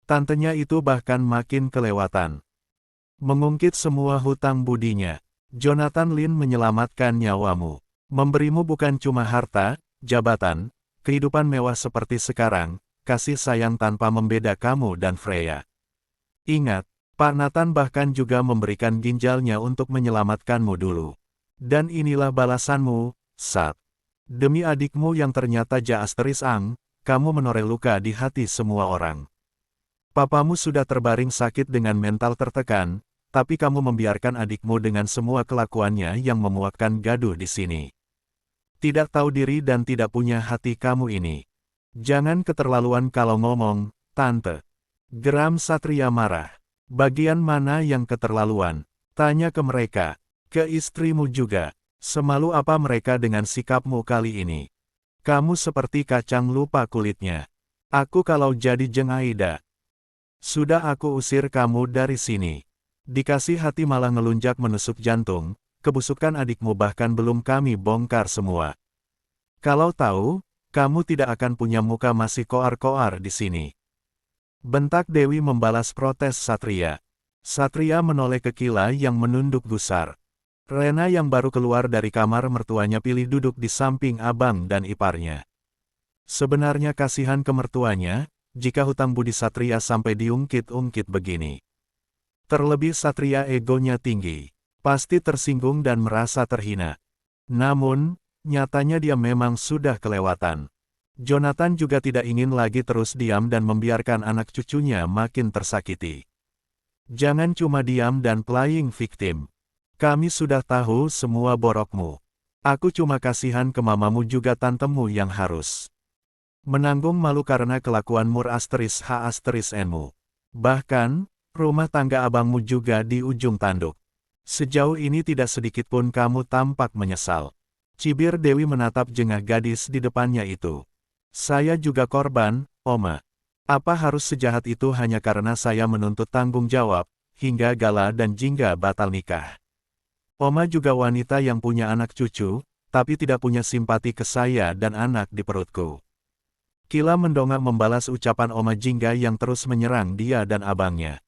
Tantenya itu bahkan makin kelewatan. Mengungkit semua hutang budinya. Jonathan Lin menyelamatkan nyawamu. Memberimu bukan cuma harta, jabatan, kehidupan mewah seperti sekarang, kasih sayang tanpa membeda kamu dan Freya. Ingat, Pak Nathan bahkan juga memberikan ginjalnya untuk menyelamatkanmu dulu. Dan inilah balasanmu, Sat. Demi adikmu yang ternyata Jaasteris Ang, kamu menoreh luka di hati semua orang. Papamu sudah terbaring sakit dengan mental tertekan, tapi kamu membiarkan adikmu dengan semua kelakuannya yang memuakkan gaduh di sini. Tidak tahu diri dan tidak punya hati kamu ini. Jangan keterlaluan kalau ngomong, Tante. Geram Satria marah. Bagian mana yang keterlaluan? Tanya ke mereka. Ke istrimu juga. Semalu apa mereka dengan sikapmu kali ini? Kamu seperti kacang lupa kulitnya. Aku kalau jadi Jeng Aida. Sudah aku usir kamu dari sini. Dikasih hati malah ngelunjak menusuk jantung, kebusukan adikmu bahkan belum kami bongkar semua. Kalau tahu, kamu tidak akan punya muka masih koar-koar di sini. Bentak Dewi membalas protes Satria. Satria menoleh ke Kila yang menunduk gusar. Rena yang baru keluar dari kamar mertuanya pilih duduk di samping abang dan iparnya. Sebenarnya kasihan ke mertuanya, jika hutang budi Satria sampai diungkit-ungkit begini. Terlebih Satria egonya tinggi, pasti tersinggung dan merasa terhina. Namun, nyatanya dia memang sudah kelewatan. Jonathan juga tidak ingin lagi terus diam dan membiarkan anak cucunya makin tersakiti. Jangan cuma diam dan playing victim. Kami sudah tahu semua borokmu. Aku cuma kasihan ke mamamu juga tantemu yang harus menanggung malu karena kelakuan Mur Asteris H Asteris N-mu. Bahkan, rumah tangga abangmu juga di ujung tanduk. Sejauh ini tidak sedikit pun kamu tampak menyesal. Cibir Dewi menatap jengah gadis di depannya itu. Saya juga korban, Oma. Apa harus sejahat itu hanya karena saya menuntut tanggung jawab, hingga Gala dan Jingga batal nikah. Oma juga wanita yang punya anak cucu, tapi tidak punya simpati ke saya dan anak di perutku. Kila mendongak membalas ucapan Oma Jingga yang terus menyerang dia dan abangnya.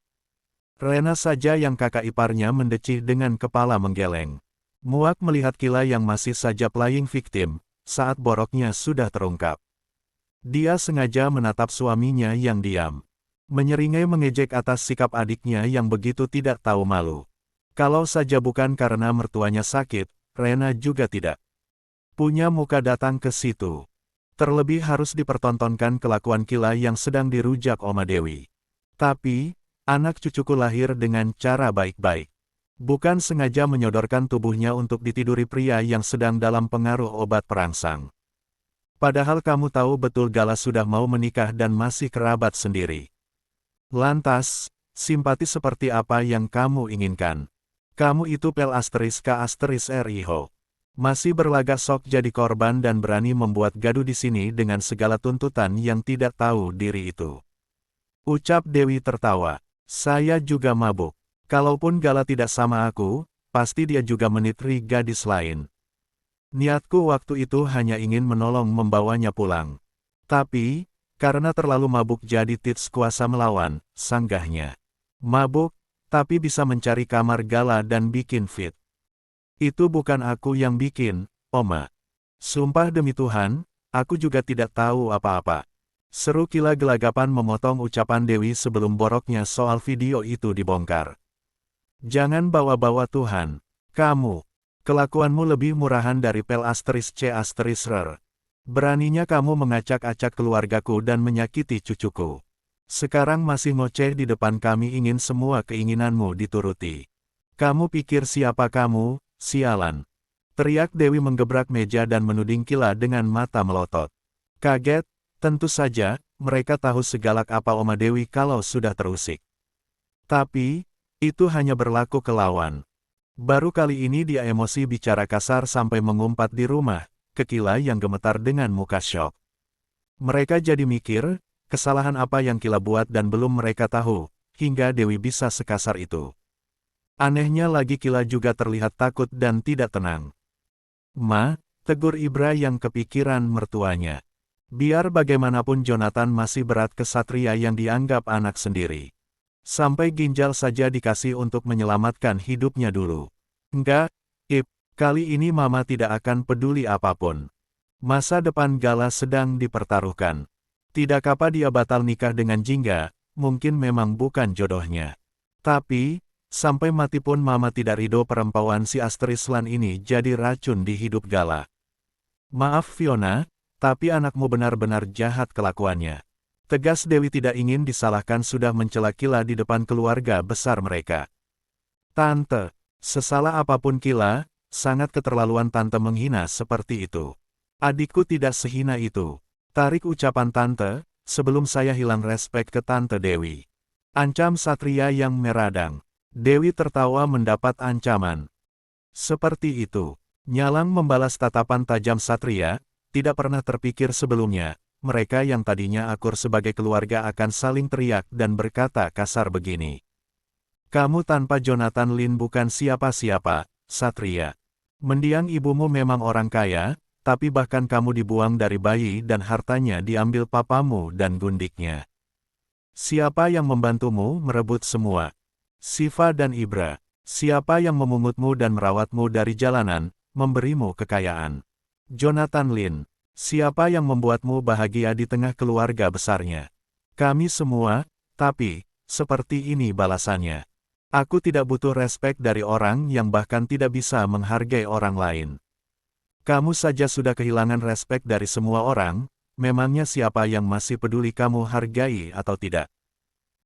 Rena saja yang kakak iparnya mendecih dengan kepala menggeleng. Muak melihat Kila yang masih saja playing victim, saat boroknya sudah terungkap. Dia sengaja menatap suaminya yang diam. Menyeringai mengejek atas sikap adiknya yang begitu tidak tahu malu. Kalau saja bukan karena mertuanya sakit, Rena juga tidak punya muka datang ke situ. Terlebih harus dipertontonkan kelakuan Kila yang sedang dirujak Oma Dewi. Tapi, anak cucuku lahir dengan cara baik-baik. Bukan sengaja menyodorkan tubuhnya untuk ditiduri pria yang sedang dalam pengaruh obat perangsang. Padahal kamu tahu betul Gala sudah mau menikah dan masih kerabat sendiri. Lantas, simpati seperti apa yang kamu inginkan? Kamu itu Pel Asteris K Asteris Riho. Masih berlagak sok jadi korban dan berani membuat gaduh di sini dengan segala tuntutan yang tidak tahu diri itu. Ucap Dewi tertawa. Saya juga mabuk. Kalaupun Gala tidak sama aku, pasti dia juga menitri gadis lain. Niatku waktu itu hanya ingin menolong membawanya pulang. Tapi, karena terlalu mabuk jadi Tits kuasa melawan, sanggahnya. Mabuk, tapi bisa mencari kamar Gala dan bikin fit. Itu bukan aku yang bikin, Oma. Sumpah demi Tuhan, aku juga tidak tahu apa-apa. Seru Kila gelagapan memotong ucapan Dewi sebelum boroknya soal video itu dibongkar. Jangan bawa-bawa Tuhan. Kamu. Kelakuanmu lebih murahan dari Pel Asteris C Asteris Rer. Beraninya kamu mengacak-acak keluargaku dan menyakiti cucuku. Sekarang masih ngoceh di depan kami ingin semua keinginanmu dituruti. Kamu pikir siapa kamu, sialan? Teriak Dewi menggebrak meja dan menuding Kila dengan mata melotot. Kaget, tentu saja, mereka tahu segalak apa Oma Dewi kalau sudah terusik. Tapi, itu hanya berlaku ke lawan. Baru kali ini dia emosi bicara kasar sampai mengumpat di rumah, ke Kila yang gemetar dengan muka syok. Mereka jadi mikir, kesalahan apa yang Kila buat dan belum mereka tahu, hingga Dewi bisa sekasar itu. Anehnya lagi Kila juga terlihat takut dan tidak tenang. Ma, tegur Ibra yang kepikiran mertuanya. Biar bagaimanapun Jonathan masih berat ke Satria yang dianggap anak sendiri. Sampai ginjal saja dikasih untuk menyelamatkan hidupnya dulu. Enggak, Ip, kali ini Mama tidak akan peduli apapun. Masa depan Gala sedang dipertaruhkan. Tidak apa dia batal nikah dengan Jingga, mungkin memang bukan jodohnya. Tapi, sampai mati pun Mama tidak ridho perempuan si Asteris Lan ini jadi racun di hidup Gala. Maaf Fiona, tapi anakmu benar-benar jahat kelakuannya. Tegas Dewi tidak ingin disalahkan sudah mencela Kila di depan keluarga besar mereka. Tante, sesalah apapun Kila, sangat keterlaluan Tante menghina seperti itu. Adikku tidak sehina itu. Tarik ucapan Tante, sebelum saya hilang respek ke Tante Dewi. Ancam Satria yang meradang. Dewi tertawa mendapat ancaman. Seperti itu. Nyalang membalas tatapan tajam Satria, tidak pernah terpikir sebelumnya, mereka yang tadinya akur sebagai keluarga akan saling teriak dan berkata kasar begini. Kamu tanpa Jonathan Lin bukan siapa-siapa, Satria. Mendiang ibumu memang orang kaya, tapi bahkan kamu dibuang dari bayi dan hartanya diambil papamu dan gundiknya. Siapa yang membantumu merebut semua? Siva dan Ibra. Siapa yang memungutmu dan merawatmu dari jalanan, memberimu kekayaan? Jonathan Lin. Siapa yang membuatmu bahagia di tengah keluarga besarnya? Kami semua, tapi, seperti ini balasannya. Aku tidak butuh respek dari orang yang bahkan tidak bisa menghargai orang lain. Kamu saja sudah kehilangan respek dari semua orang, memangnya siapa yang masih peduli kamu hargai atau tidak?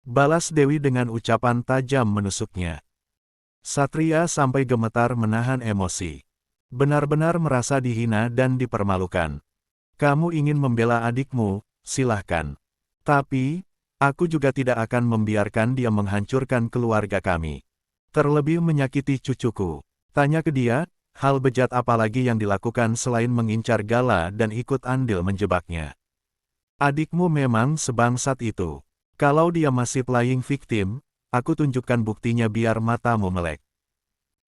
Balas Dewi dengan ucapan tajam menusuknya. Satria sampai gemetar menahan emosi. Benar-benar merasa dihina dan dipermalukan. Kamu ingin membela adikmu, silahkan. Tapi, aku juga tidak akan membiarkan dia menghancurkan keluarga kami. Terlebih menyakiti cucuku. Tanya ke dia, hal bejat apa lagi yang dilakukan selain mengincar Gala dan ikut andil menjebaknya. Adikmu memang sebangsat itu. Kalau dia masih playing victim, aku tunjukkan buktinya biar matamu melek.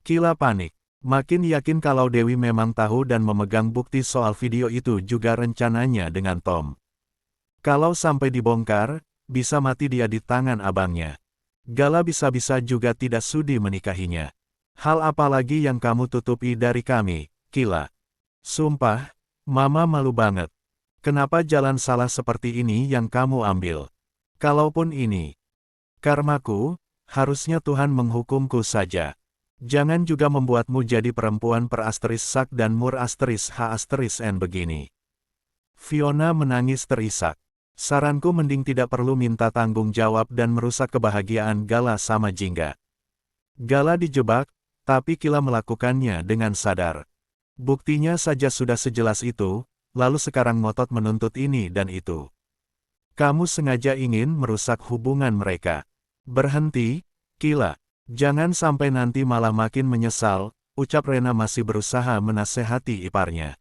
Kila panik. Makin yakin kalau Dewi memang tahu dan memegang bukti soal video itu juga rencananya dengan Tom. Kalau sampai dibongkar, bisa mati dia di tangan abangnya. Gala bisa-bisa juga tidak sudi menikahinya. Hal apa lagi yang kamu tutupi dari kami, Kila? Sumpah, Mama malu banget. Kenapa jalan salah seperti ini yang kamu ambil? Kalaupun ini karmaku, harusnya Tuhan menghukumku saja. Jangan juga membuatmu jadi perempuan per asterisk sak dan mur asterisk h asterisk n begini. Fiona menangis terisak. Saranku mending tidak perlu minta tanggung jawab dan merusak kebahagiaan Gala sama Jingga. Gala dijebak, tapi Kila melakukannya dengan sadar. Buktinya saja sudah sejelas itu, lalu sekarang ngotot menuntut ini dan itu. Kamu sengaja ingin merusak hubungan mereka. Berhenti, Kila. Jangan sampai nanti malah makin menyesal, ucap Rena masih berusaha menasehati iparnya.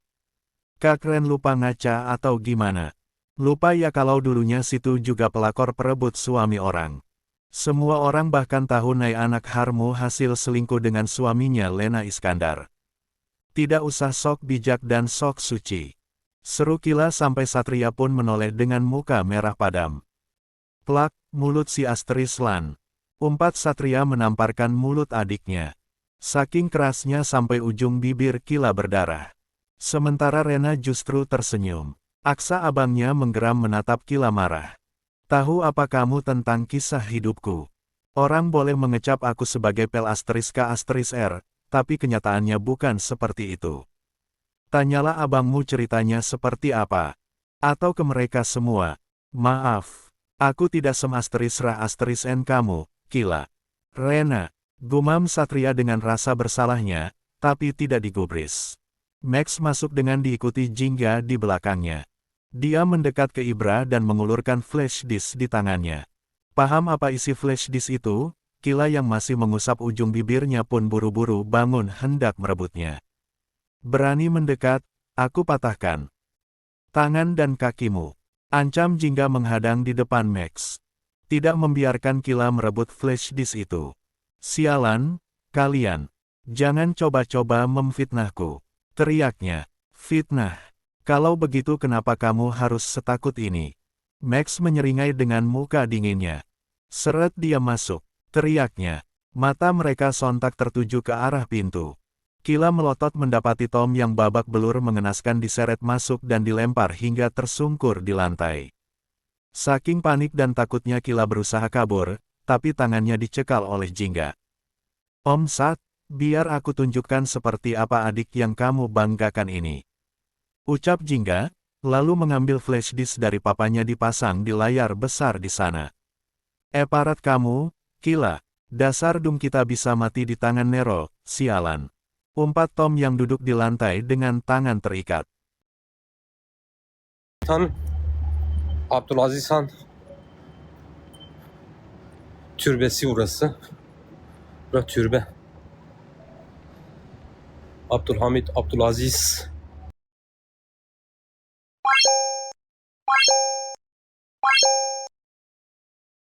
Kak Ren lupa ngaca atau gimana? Lupa ya kalau dulunya situ juga pelakor perebut suami orang. Semua orang bahkan tahu Nai anak Harmu hasil selingkuh dengan suaminya Lena Iskandar. Tidak usah sok bijak dan sok suci. Seru Kila sampai Satria pun menoleh dengan muka merah padam. Plak, mulut si Asteris Lan. Umpat Satria menamparkan mulut adiknya. Saking kerasnya sampai ujung bibir Kila berdarah. Sementara Rena justru tersenyum. Aksa abangnya menggeram menatap Kila marah. Tahu apa kamu tentang kisah hidupku? Orang boleh mengecap aku sebagai pel asterisk K asterisk R, tapi kenyataannya bukan seperti itu. Tanyalah abangmu ceritanya seperti apa. Atau ke mereka semua. Maaf, aku tidak sem-asterisk Ra asterisk N kamu, Kila. Rena, gumam Satria dengan rasa bersalahnya, tapi tidak digubris. Max masuk dengan diikuti Jingga di belakangnya. Dia mendekat ke Ibra dan mengulurkan flash disk di tangannya. Paham apa isi flash disk itu? Kila yang masih mengusap ujung bibirnya pun buru-buru bangun hendak merebutnya. Berani mendekat, aku patahkan tangan dan kakimu. Ancam Jingga menghadang di depan Max. Tidak membiarkan Kila merebut flash disk itu. Sialan, kalian. Jangan coba-coba memfitnahku. Teriaknya. Fitnah. Kalau begitu kenapa kamu harus setakut ini? Max menyeringai dengan muka dinginnya. Seret dia masuk. Teriaknya. Mata mereka sontak tertuju ke arah pintu. Kila melotot mendapati Tom yang babak belur mengenaskan diseret masuk dan dilempar hingga tersungkur di lantai. Saking panik dan takutnya Kila berusaha kabur, tapi tangannya dicekal oleh Jingga. Om Sat, biar aku tunjukkan seperti apa adik yang kamu banggakan ini. Ucap Jingga, lalu mengambil flash disk dari papanya dipasang di layar besar di sana. Parat kamu, Kila, dasar dum kita bisa mati di tangan Nero, sialan. Umpat Tom yang duduk di lantai dengan tangan terikat. Han, Abdülaziz Han türbesi burası. Burası türbe. Abdülhamit, Abdülaziz